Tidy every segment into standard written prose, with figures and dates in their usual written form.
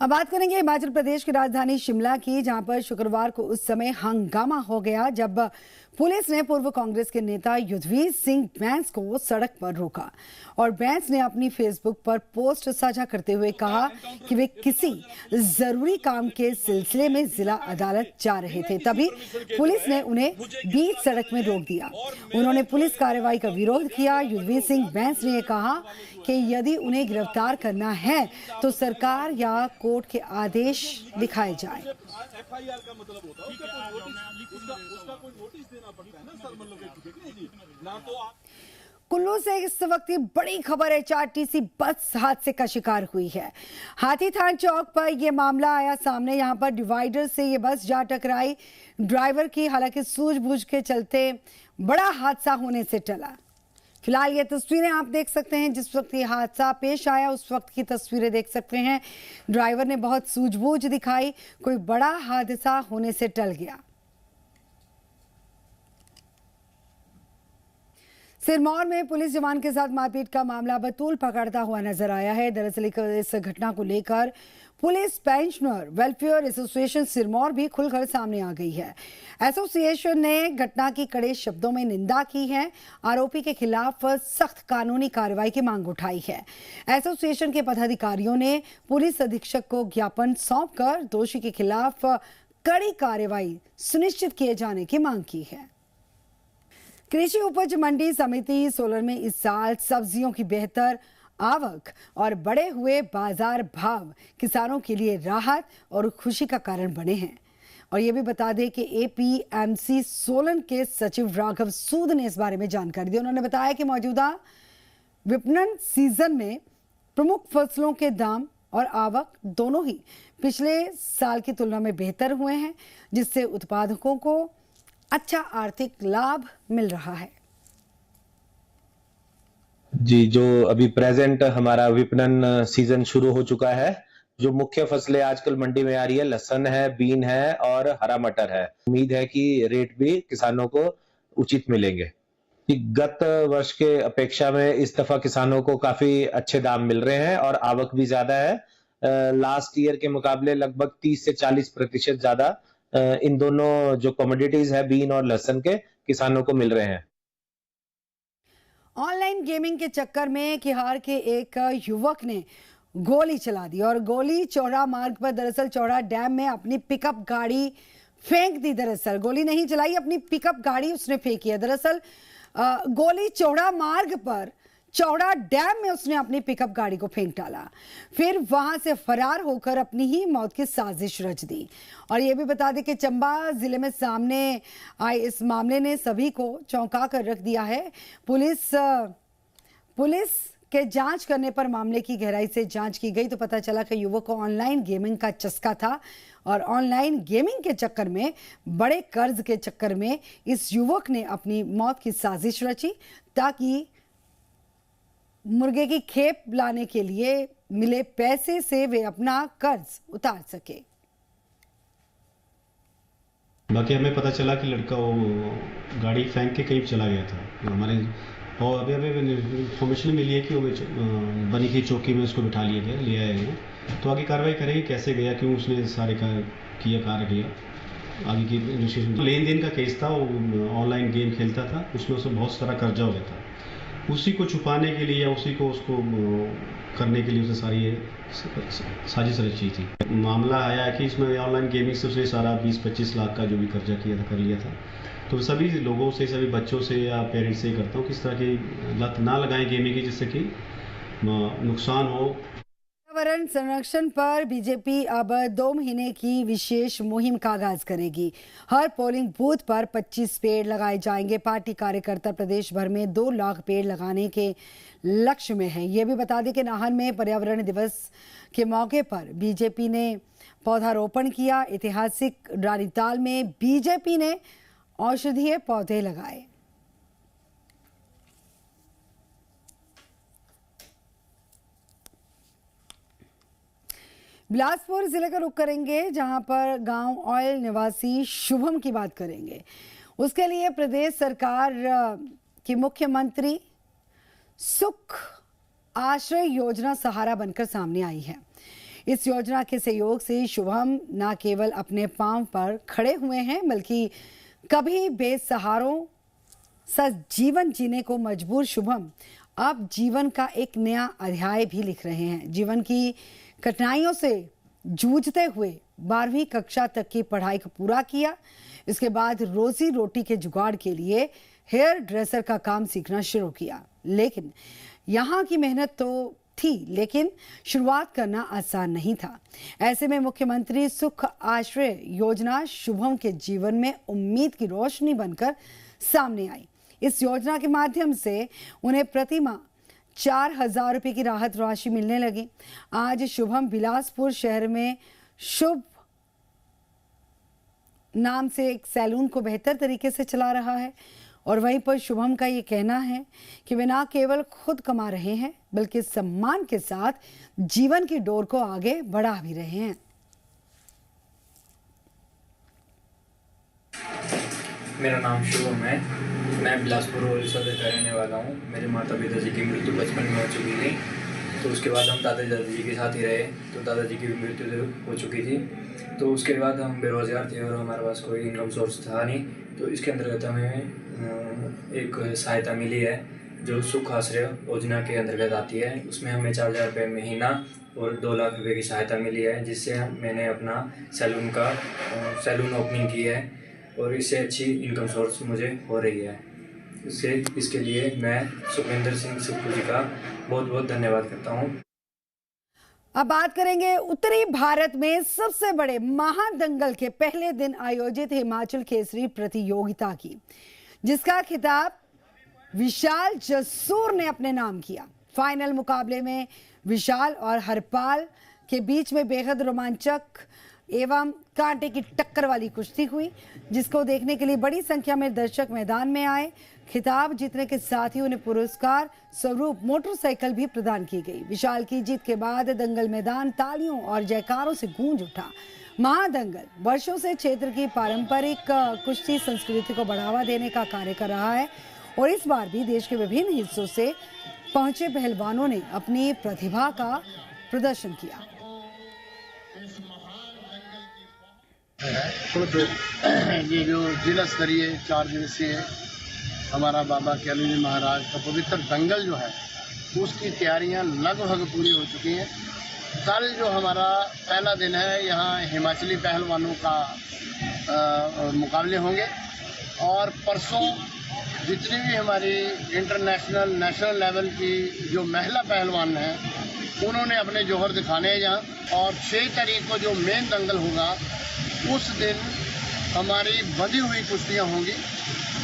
अब बात करेंगे हिमाचल प्रदेश की राजधानी शिमला की, जहां पर शुक्रवार को उस समय हंगामा हो गया जब पुलिस ने पूर्व कांग्रेस के नेता युद्धवीर सिंह बैंस को सड़क पर रोका और बैंस ने अपनी फेसबुक पर पोस्ट साझा करते हुए कहा कि वे किसी जरूरी काम के सिलसिले में जिला अदालत जा रहे थे। तभी पुलिस ने उन्हें बीच सड़क में रोक दिया। उन्होंने पुलिस कार्रवाई का विरोध किया। युद्धवीर सिंह बैंस ने कहा कि यदि उन्हें गिरफ्तार करना है तो सरकार या कोर्ट के आदेश दिखाए जाएं। एफआईआर का मतलब होता है उसका कोई नोटिस देना पड़ता है ना सर, मतलब ना तो आप। कुल्लू से इस वक्त की बड़ी खबर एचआरटीसी बस हादसे का शिकार हुई है। हाथीथान चौक पर यह मामला आया सामने। यहां पर डिवाइडर से ये बस जा टकराई। ड्राइवर की हालांकि सूझबूझ के चलते बड़ा हादसा होने से टला। फिलहाल ये तस्वीरें आप देख सकते हैं, जिस वक्त ये हादसा पेश आया उस वक्त की तस्वीरें देख सकते हैं। ड्राइवर ने बहुत सूझबूझ दिखाई, कोई बड़ा हादसा होने से टल गया। सिरमौर में पुलिस जवान के साथ मारपीट का मामला बतूल पकड़ता हुआ नजर आया है। दरअसल इस घटना को लेकर police pensioner welfare association Sirmaur भी खुलकर सामने आ गई है। एसोसिएशन ने घटना की कड़े शब्दों में निंदा की है। आरोपी के खिलाफ सख्त कानूनी कार्रवाई की मांग उठाई है। एसोसिएशन के पदाधिकारियों ने पुलिस अधीक्षक को ज्ञापन सौंपकर दोषी के खिलाफ कड़ी कार्रवाई सुनिश्चित किए जाने की मांग की है। कृषि उपज मंडी समिति सोलन में इस साल सब्जियों की बेहतर आवक और बढ़े हुए बाजार भाव किसानों के लिए राहत और खुशी का कारण बने हैं। और ये भी बता दें कि एपीएमसी सोलन के सचिव राघव सूद ने इस बारे में जानकारी दी। उन्होंने बताया कि मौजूदा विपणन सीजन में प्रमुख फसलों के दाम और आवक दोनों ही पिछले साल की तुलना में बेहतर हुए हैं, जिससे उत्पादकों को अच्छा आर्थिक लाभ मिल रहा है। जी, जो अभी प्रेजेंट हमारा विपणन सीजन शुरू हो चुका है, जो मुख्य फसलें आजकल मंडी में आ रही है, लहसुन है, बीन है और हरा मटर है। उम्मीद है कि रेट भी किसानों को उचित मिलेंगे। गत वर्ष के अपेक्षा में इस दफा किसानों को काफी अच्छे दाम मिल रहे हैं और आवक भी ज्यादा है। लास्ट ईयर के मुकाबले लगभग 30 से 40% ज्यादा इन दोनों जो कमोडिटीज है, बीन और लहसुन के, किसानों को मिल रहे हैं। ऑनलाइन गेमिंग के चक्कर में किहार के एक युवक ने गोली चला दी और गोली चौड़ा मार्ग पर, दरअसल चौड़ा डैम में अपनी पिकअप गाड़ी फेंक दी। दरअसल गोली नहीं चलाई, अपनी पिकअप गाड़ी उसने फेंकी है। दरअसल गोली चौड़ा मार्ग पर चौड़ा डैम में उसने अपनी पिकअप गाड़ी को फेंक डाला, फिर वहां से फरार होकर अपनी ही मौत की साजिश रच दी। और यह भी बता दें कि चंबा जिले में सामने आए इस मामले ने सभी को चौंका कर रख दिया है। पुलिस के जांच करने पर मामले की गहराई से जांच की गई तो पता चला कि युवक को ऑनलाइन गेमिंग का चस्का था और ऑनलाइन गेमिंग के चक्कर में, बड़े कर्ज के चक्कर में इस युवक ने अपनी मौत की साजिश रची ताकि मुर्गे की खेप लाने के लिए मिले पैसे से वे अपना कर्ज उतार सके। बाकी हमें पता चला कि लड़का वो गाड़ी फेंक के कहीं चला गया था हमारे, और अभी इन्फॉर्मेशन मिली है कि वो बनी की चौकी में उसको बिठा लिया गया, ले आए हैं। तो आगे कार्रवाई करेंगे, कैसे गया, क्यों उसने सारे कार्य किया, आगे की इन्वेस्टिगेशन। लेन देन का केस था, वो ऑनलाइन गेम खेलता था, उसमें उसे बहुत सारा कर्जा हो गया था। उसी को छुपाने के लिए या उसी को उसको करने के लिए उसे सारी साजिश रची थी। मामला आया कि इसमें ऑनलाइन गेमिंग से उसने सारा 20-25 लाख का जो भी कर्जा किया था कर लिया था। तो सभी लोगों से, सभी बच्चों से या पेरेंट्स से ही करता हूँ किस तरह की लत ना लगाएं गेमिंग की, जिससे कि नुकसान हो। पर्यावरण संरक्षण पर बीजेपी अब 2 महीने की विशेष मुहिम का आगाज करेगी। हर पोलिंग बूथ पर 25 पेड़ लगाए जाएंगे। पार्टी कार्यकर्ता प्रदेश भर में 2 लाख पेड़ लगाने के लक्ष्य में हैं। ये भी बता दें कि नाहन में पर्यावरण दिवस के मौके पर बीजेपी ने पौधारोपण किया। ऐतिहासिक रानीताल में बीजेपी ने औषधीय पौधे लगाए। बिलासपुर जिले का रुख करेंगे, जहां पर गांव ऑयल निवासी शुभम की बात करेंगे। उसके लिए प्रदेश सरकार की मुख्यमंत्री सुख आश्रय योजना सहारा बनकर सामने आई है। इस योजना के सहयोग से शुभम न केवल अपने पांव पर खड़े हुए हैं बल्कि कभी बेसहारों सा जीवन जीने को मजबूर शुभम अब जीवन का एक नया अध्याय भी लिख रहे हैं। जीवन की कठिनाइयों से जूझते हुए 12वीं कक्षा तक की पढ़ाई को पूरा किया। इसके बाद रोजी रोटी के जुगाड़ के लिए हेयर ड्रेसर का काम सीखना शुरू किया। लेकिन यहाँ की मेहनत तो थी, लेकिन शुरुआत करना आसान नहीं था। ऐसे में मुख्यमंत्री सुख आश्रय योजना शुभम के जीवन में उम्मीद की रोशनी बनकर सामने आई। इस योजना के माध्यम से उन्हें प्रतिमाह 4,000 रुपए की राहत राशि मिलने लगी। आज शुभम बिलासपुर शहर में शुभ नाम से एक सैलून को बेहतर तरीके से चला रहा है और वहीं पर शुभम का ये कहना है कि वे न केवल खुद कमा रहे हैं बल्कि सम्मान के साथ जीवन की डोर को आगे बढ़ा भी रहे हैं। मेरा नाम शुभम है। मैं बिलासपुर उड़ीसा का रहने वाला हूँ। मेरे माता पिताजी की मृत्यु बचपन में हो चुकी थी, तो उसके बाद हम दादाजी के साथ ही रहे। तो दादाजी की मृत्यु हो चुकी थी, तो उसके बाद हम बेरोज़गार थे और हमारे पास कोई इनकम सोर्स था नहीं। तो इसके अंतर्गत हमें एक सहायता मिली है जो सुख आश्रय योजना के अंतर्गत आती है। उसमें हमें 4,000 रुपये महीना और 2 लाख रुपये की सहायता मिली है, जिससे मैंने अपना सैलून ओपनिंग की है और इससे अच्छी इनकम सोर्स मुझे हो रही है। इसके लिए मैं सुखविंदर सिंह सिक्कू जी का बहुत बहुत धन्यवाद करता हूँ। अब बात करेंगे उत्तरी भारत में सबसे बड़े महादंगल के पहले दिन आयोजित हिमाचल केसरी प्रतियोगिता की, जिसका खिताब विशाल जसूर ने अपने नाम किया। फाइनल मुकाबले में विशाल और हरपाल के बीच में बेहद रोमांचक एवं कांटे की टक्कर वाली कुश्ती हुई, जिसको देखने के लिए बड़ी संख्या में दर्शक मैदान में आए। खिताब जीतने के साथ ही उन्हें पुरस्कार स्वरूप मोटरसाइकिल भी प्रदान की गई। विशाल की जीत के बाद दंगल मैदान तालियों और जयकारों से गूंज उठा। महादंगल वर्षों से क्षेत्र की पारंपरिक कुश्ती संस्कृति को बढ़ावा देने का कार्य कर रहा है और इस बार भी देश के विभिन्न हिस्सों से पहुंचे पहलवानों ने अपनी प्रतिभा का प्रदर्शन किया। ये जो जिला स्तरीय 4 दिवसीय हमारा बाबा कैलूरी महाराज का पवित्र दंगल जो है उसकी तैयारियां लगभग पूरी हो चुकी हैं। कल जो हमारा पहला दिन है, यहाँ हिमाचली पहलवानों का मुकाबले होंगे और परसों जितनी भी हमारी इंटरनेशनल नेशनल लेवल की जो महिला पहलवान हैं उन्होंने अपने जौहर दिखाने हैं यहाँ। और 6 तारीख को जो मेन दंगल होगा उस दिन हमारी बंधी हुई कुश्तियाँ होंगी।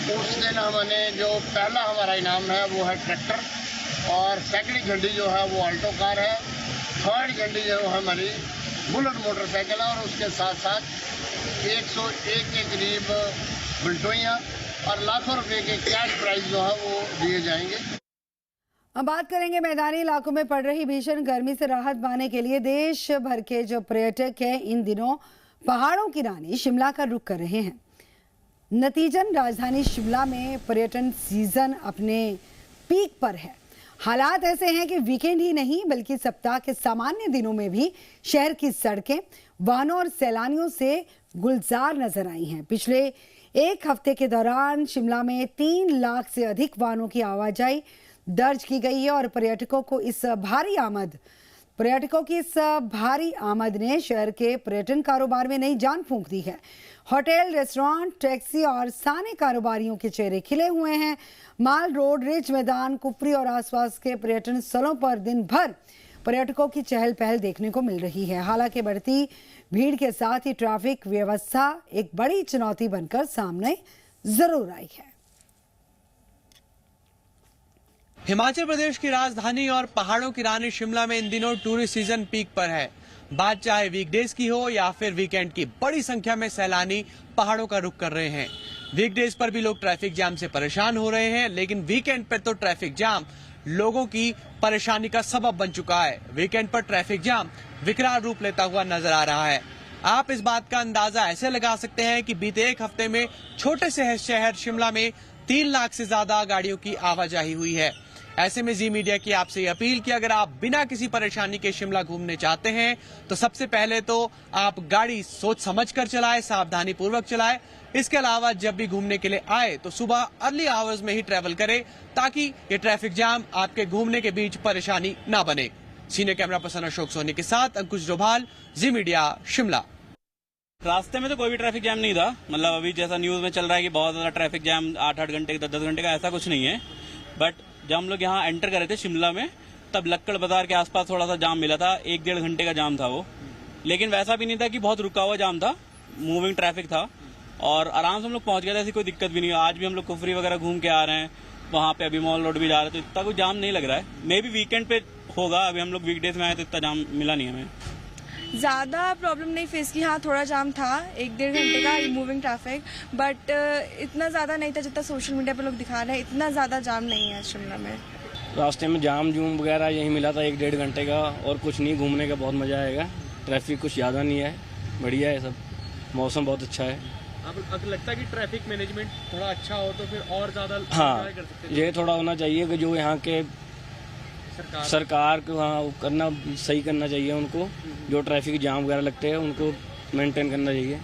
उस दिन हमने जो पहला हमारा इनाम है वो है ट्रैक्टर और सेकंड झंडी जो है वो ऑल्टो कार है, थर्ड झंडी जो है हमारी बुलेट मोटरसाइकिल है और उसके साथ साथ 101 के करीब बुलटोइयाँ और लाखों रुपए के कैश प्राइज जो है वो दिए जाएंगे। अब बात करेंगे मैदानी इलाकों में पड़ रही भीषण गर्मी से राहत पाने के लिए देश भर के जो पर्यटक हैं इन दिनों पहाड़ों की रानी शिमला का रुख कर रहे हैं। नतीजन राजधानी शिमला में पर्यटन सीजन अपने पीक पर है। हालात ऐसे हैं कि वीकेंड ही नहीं बल्कि सप्ताह के सामान्य दिनों में भी शहर की सड़कें वाहनों और सैलानियों से गुलजार नजर आई हैं। पिछले एक हफ्ते के दौरान शिमला में 3 लाख से अधिक वाहनों की आवाजाही दर्ज की गई है और पर्यटकों की इस भारी आमद ने शहर के पर्यटन कारोबार में नई जान फूंक दी है। होटल, रेस्टोरेंट, टैक्सी और स्थानीय कारोबारियों के चेहरे खिले हुए हैं। माल रोड, रिज मैदान, कुफरी और आसपास के पर्यटन स्थलों पर दिन भर पर्यटकों की चहल पहल देखने को मिल रही है। हालांकि बढ़ती भीड़ के साथ ही ट्रैफिक व्यवस्था एक बड़ी चुनौती बनकर सामने जरूर आई है। हिमाचल प्रदेश की राजधानी और पहाड़ों की रानी शिमला में इन दिनों टूरिस्ट सीजन पीक पर है। बात चाहे वीकडेज की हो या फिर वीकेंड की, बड़ी संख्या में सैलानी पहाड़ों का रुख कर रहे हैं। वीकडेज पर भी लोग ट्रैफिक जाम से परेशान हो रहे हैं, लेकिन वीकेंड पर तो ट्रैफिक जाम लोगों की परेशानी का सबब बन चुका है। वीकेंड पर ट्रैफिक जाम विकराल रूप लेता हुआ नजर आ रहा है। आप इस बात का अंदाजा ऐसे लगा सकते हैं कि बीते एक हफ्ते में छोटे से शहर शिमला में 3 लाख से ज्यादा गाड़ियों की आवाजाही हुई है। ऐसे में जी मीडिया की आपसे ये अपील कि अगर आप बिना किसी परेशानी के शिमला घूमने चाहते हैं तो सबसे पहले तो आप गाड़ी सोच समझ कर चलाएं, सावधानी पूर्वक चलाएं। इसके अलावा जब भी घूमने के लिए आए तो सुबह अर्ली आवर्स में ही ट्रैवल करें ताकि ये ट्रैफिक जाम आपके घूमने के बीच परेशानी ना बने। Senior camera person Ashok Soni के साथ अंकुश डोभाल, जी मीडिया, शिमला। रास्ते में तो कोई भी ट्रैफिक जैम नहीं था। मतलब अभी जैसा न्यूज में चल रहा है कि बहुत ज्यादा ट्रैफिक जैम 8-8 घंटे 10-10 घंटे का, ऐसा कुछ नहीं है। बट जब हम लोग यहाँ एंटर कर रहे थे शिमला में, तब लक्कड़ बाजार के आसपास थोड़ा सा जाम मिला था। 1-1.5 घंटे का जाम था वो, लेकिन वैसा भी नहीं था कि बहुत रुका हुआ जाम था, मूविंग ट्रैफिक था और आराम से हम लोग पहुंच गए थे। ऐसी कोई दिक्कत भी नहीं है। आज भी हम लोग कुफरी वगैरह घूम के आ रहे हैं, वहाँ पे अभी मॉल रोड भी जा रहे थे, तो इतना कोई जाम नहीं लग रहा है। मे भी वीकेंड पे होगा, अभी हम लोग वीकडेज में आए तो इतना जाम मिला नहीं हमें। ज़्यादा प्रॉब्लम नहीं फेस की। हाँ, थोड़ा जाम था 1-1.5 घंटे का मूविंग ट्रैफिक, बट इतना ज़्यादा नहीं था जितना सोशल मीडिया पे लोग दिखा रहे हैं। इतना ज़्यादा जाम नहीं है शिमला में। रास्ते में जाम जूम वगैरह यही मिला था 1-1.5 घंटे का, और कुछ नहीं। घूमने का बहुत मज़ा आएगा। ट्रैफिक कुछ ज़्यादा नहीं है, बढ़िया है सब, मौसम बहुत अच्छा है। आपको लगता है कि ट्रैफिक मैनेजमेंट थोड़ा अच्छा हो तो फिर और ज़्यादा हाँ, ये थोड़ा होना चाहिए कि जो यहाँ के सरकार को हाँ करना सही करना चाहिए उनको। जो ट्रैफिक जाम वगैरह लगते हैं उनको मेंटेन करना चाहिए।